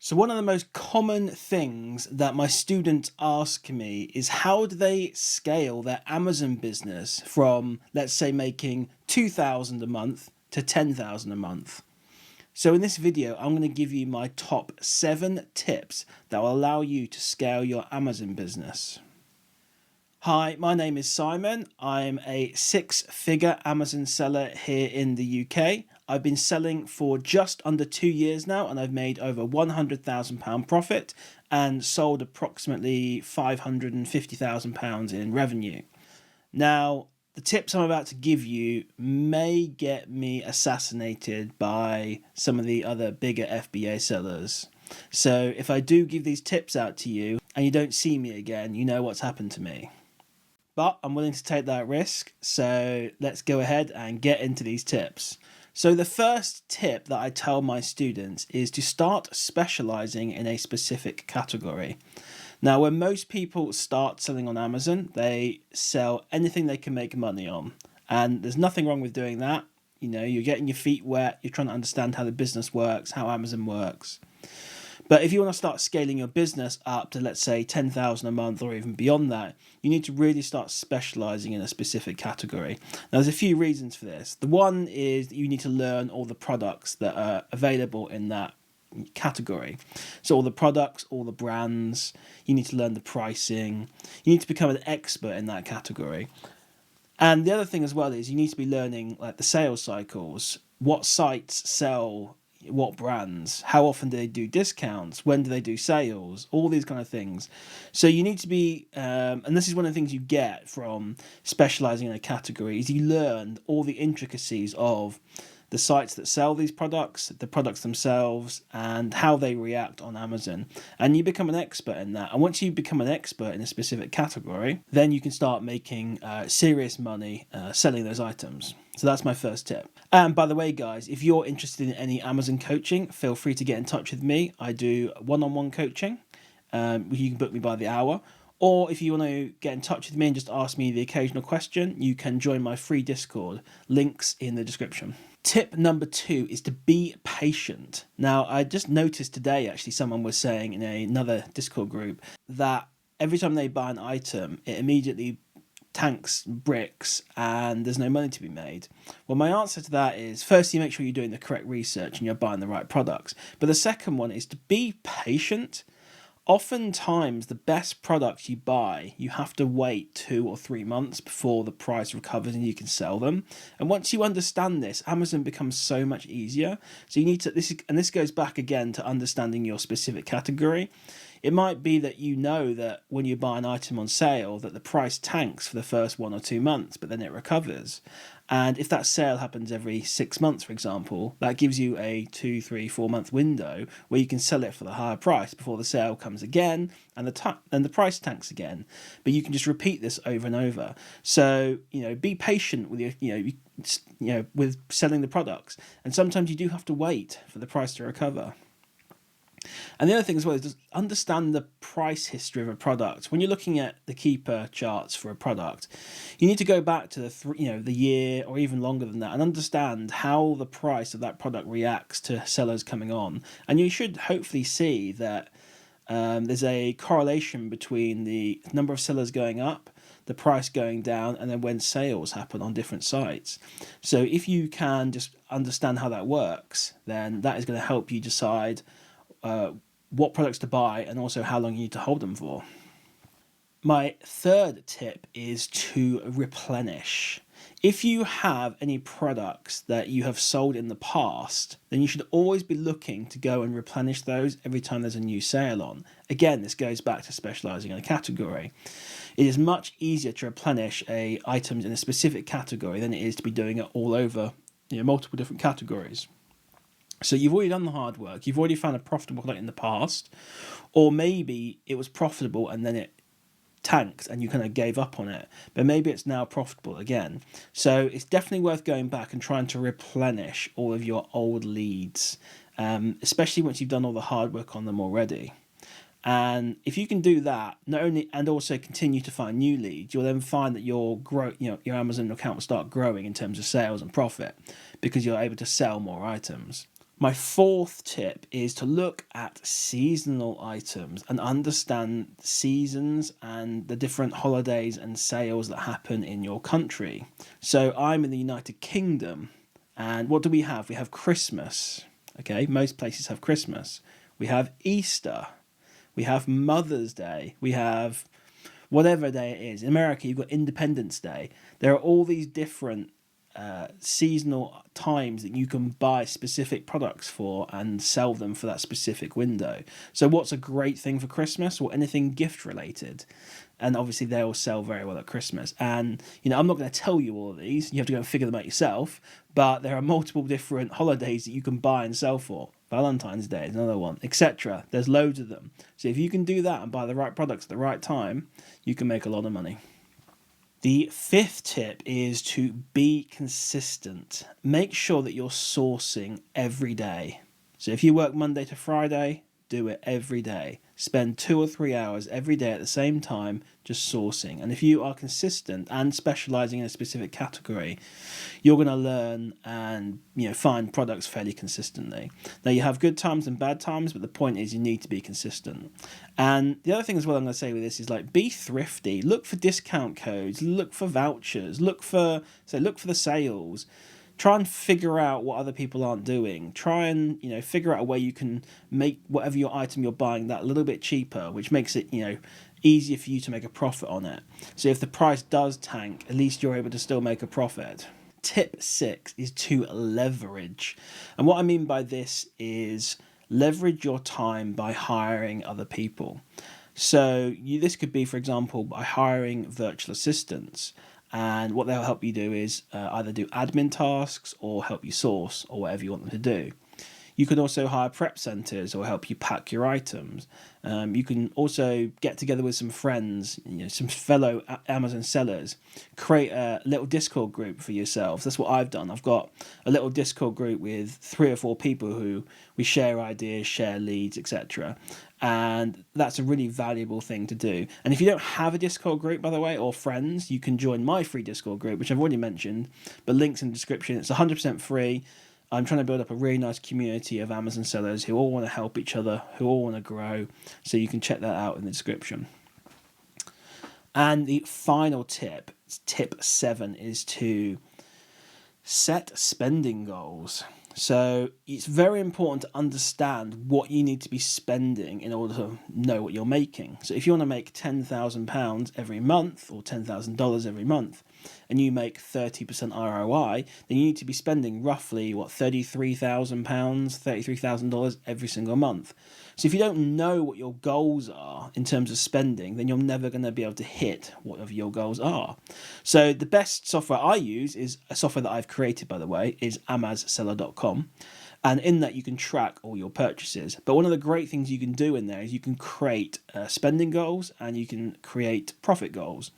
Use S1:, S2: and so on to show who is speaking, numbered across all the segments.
S1: So one of the most common things that my students ask me is how do they scale their Amazon business from, let's say, making 2,000 a month to 10,000 a month. So in this video, I'm going to give you my top 7 tips that will allow you to scale your Amazon business. Hi, my name is Simon. I'm a 6-figure Amazon seller here in the UK. I've been selling for just under 2 years now, and I've made over £100,000 profit and sold approximately £550,000 in revenue. Now, the tips I'm about to give you may get me assassinated by some of the other bigger FBA sellers. So if I do give these tips out to you and you don't see me again, you know what's happened to me. But I'm willing to take that risk, so let's go ahead and get into these tips. So the first tip that I tell my students is to start specializing in a specific category. Now, when most people start selling on Amazon, they sell anything they can make money on. And there's nothing wrong with doing that. You know, you're getting your feet wet, you're trying to understand how the business works, how Amazon works. But if you want to start scaling your business up to, let's say, 10,000 a month or even beyond that, you need to really start specializing in a specific category. Now, there's a few reasons for this. The one is that you need to learn all the products that are available in that category. So all the products, all the brands, you need to learn the pricing. You need to become an expert in that category. And the other thing as well is you need to be learning like the sales cycles. What sites sell what brands, how often do they do discounts, when do they do sales, all these kind of things. So you need to be and this is one of the things you get from specializing in a category, is you learn all the intricacies of the sites that sell these products, the products themselves, and how they react on Amazon. And you become an expert in that. And once you become an expert in a specific category, then you can start making serious money selling those items. So that's my first tip. And by the way, guys, if you're interested in any Amazon coaching, feel free to get in touch with me. I do one-on-one coaching. You can book me by the hour. Or if you want to get in touch with me and just ask me the occasional question, you can join my free Discord. Links in the description. Tip number 2 is to be patient. Now, I just noticed today, actually, someone was saying in another Discord group that every time they buy an item, it immediately tanks bricks and there's no money to be made. Well, my answer to that is, firstly, make sure you're doing the correct research and you're buying the right products. But the second one is to be patient. Oftentimes, the best products you buy, you have to wait 2 or 3 months before the price recovers and you can sell them. And once you understand this, Amazon becomes so much easier. So you need to, this goes back again to understanding your specific category. It might be that you know that when you buy an item on sale that the price tanks for the first 1 or 2 months, but then it recovers. And if that sale happens every 6 months, for example, that gives you a 2, 3, 4 month window where you can sell it for the higher price before the sale comes again and the price tanks again. But you can just repeat this over and over. So, be patient with with selling the products. And sometimes you do have to wait for the price to recover. And the other thing as well is just understand the price history of a product. When you're looking at the keeper charts for a product, you need to go back to the year or even longer than that and understand how the price of that product reacts to sellers coming on. And you should hopefully see that there's a correlation between the number of sellers going up, the price going down, and then when sales happen on different sites. So if you can just understand how that works, then that is going to help you decide what products to buy and also how long you need to hold them for. My third tip is to replenish. If you have any products that you have sold in the past, then you should always be looking to go and replenish those every time there's a new sale on. Again, this goes back to specializing in a category. It is much easier to replenish items in a specific category than it is to be doing it all over multiple different categories. So you've already done the hard work, you've already found a profitable product in the past, or maybe it was profitable and then it tanked and you kind of gave up on it, but maybe it's now profitable again. So it's definitely worth going back and trying to replenish all of your old leads, especially once you've done all the hard work on them already. And if you can do that, not only and also continue to find new leads, you'll then find that your Amazon account will start growing in terms of sales and profit because you're able to sell more items. My fourth tip is to look at seasonal items and understand seasons and the different holidays and sales that happen in your country. So I'm in the United Kingdom, and what do we have? We have Christmas. Okay, most places have Christmas. We have Easter. We have Mother's Day. We have whatever day it is. In America, you've got Independence Day. There are all these different seasonal times that you can buy specific products for and sell them for that specific window. So what's a great thing for Christmas? Well, anything gift related. And obviously they all sell very well at Christmas. And, I'm not going to tell you all of these. You have to go and figure them out yourself. But there are multiple different holidays that you can buy and sell for. Valentine's Day is another one, etc. There's loads of them. So if you can do that and buy the right products at the right time, you can make a lot of money. The fifth tip is to be consistent. Make sure that you're sourcing every day. So if you work Monday to Friday, do it every day. Spend 2 or 3 hours every day at the same time just sourcing. And if you are consistent and specializing in a specific category, you're going to learn and find products fairly consistently. Now, you have good times and bad times, but the point is you need to be consistent. And the other thing as well I'm going to say with this is be thrifty. Look for discount codes, look for vouchers, look for the sales. Try and figure out what other people aren't doing. Try and figure out a way you can make whatever your item you're buying that a little bit cheaper, which makes it easier for you to make a profit on it. So if the price does tank, at least you're able to still make a profit. Tip 6 is to leverage. And what I mean by this is leverage your time by hiring other people. So this could be, for example, by hiring virtual assistants. And what they'll help you do is either do admin tasks or help you source or whatever you want them to do. You can also hire prep centers or help you pack your items. You can also get together with some friends, some fellow Amazon sellers, create a little Discord group for yourselves. That's what I've done. I've got a little Discord group with 3 or 4 people who we share ideas, share leads, etc. And that's a really valuable thing to do. And if you don't have a Discord group, by the way, or friends, you can join my free Discord group, which I've already mentioned, but links in the description. It's 100% free. I'm trying to build up a really nice community of Amazon sellers who all want to help each other, who all want to grow. So you can check that out in the description. And the final tip, tip 7, is to set spending goals. So it's very important to understand what you need to be spending in order to know what you're making. So if you want to make £10,000 every month or $10,000 every month, and you make 30% ROI, then you need to be spending roughly, £33,000, $33,000 every single month. So if you don't know what your goals are in terms of spending, then you're never going to be able to hit whatever your goals are. So the best software I use is a software that I've created, by the way, is amazseller.com. And in that you can track all your purchases. But one of the great things you can do in there is you can create spending goals and you can create profit goals.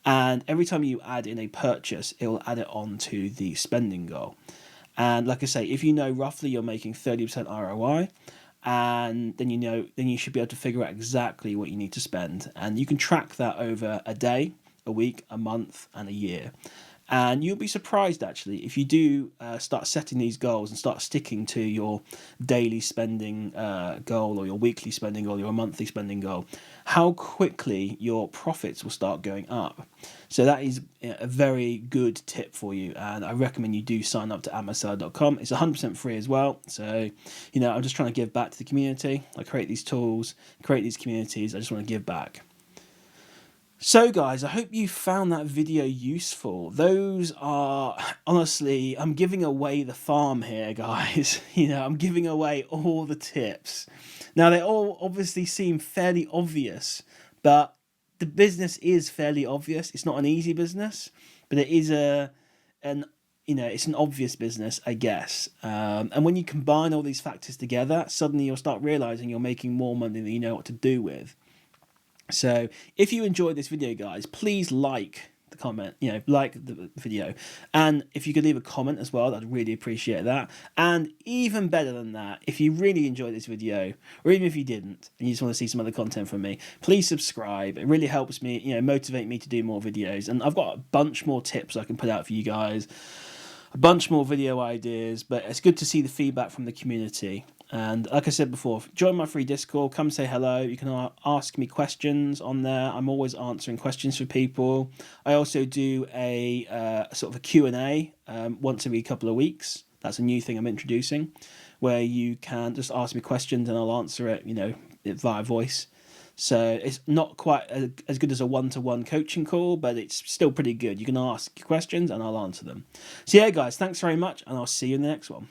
S1: And every time you add in a purchase, it will add it on to the spending goal. And like I say, if you know roughly you're making 30% ROI, and then you should be able to figure out exactly what you need to spend. And you can track that over a day, a week, a month, and a year. And you'll be surprised, actually, if you do start setting these goals and start sticking to your daily spending goal or your weekly spending goal, your monthly spending goal, how quickly your profits will start going up. So that is a very good tip for you. And I recommend you do sign up to amazseller.com. It's 100% free as well. So, I'm just trying to give back to the community. I create these tools, create these communities. I just want to give back. So guys, I hope you found that video useful. Those are, honestly, I'm giving away the farm here, guys. I'm giving away all the tips. Now, they all obviously seem fairly obvious, but the business is fairly obvious. It's not an easy business, but it is it's an obvious business, I guess. And when you combine all these factors together, suddenly you'll start realizing you're making more money than you know what to do with. So if you enjoyed this video, guys, please like the comment, like the video. And if you could leave a comment as well, I'd really appreciate that. And even better than that, if you really enjoyed this video, or even if you didn't, and you just want to see some other content from me, please subscribe. It really helps me, motivate me to do more videos. And I've got a bunch more tips I can put out for you guys. a bunch more video ideas, but it's good to see the feedback from the community. And like I said before, join my free Discord, come say hello. You can ask me questions on there. I'm always answering questions for people. I also do a sort of a Q&A once every couple of weeks. That's a new thing I'm introducing, where you can just ask me questions and I'll answer it, via voice. So it's not quite as good as a one-to-one coaching call, but it's still pretty good. You can ask questions and I'll answer them. So yeah, guys, thanks very much, and I'll see you in the next one.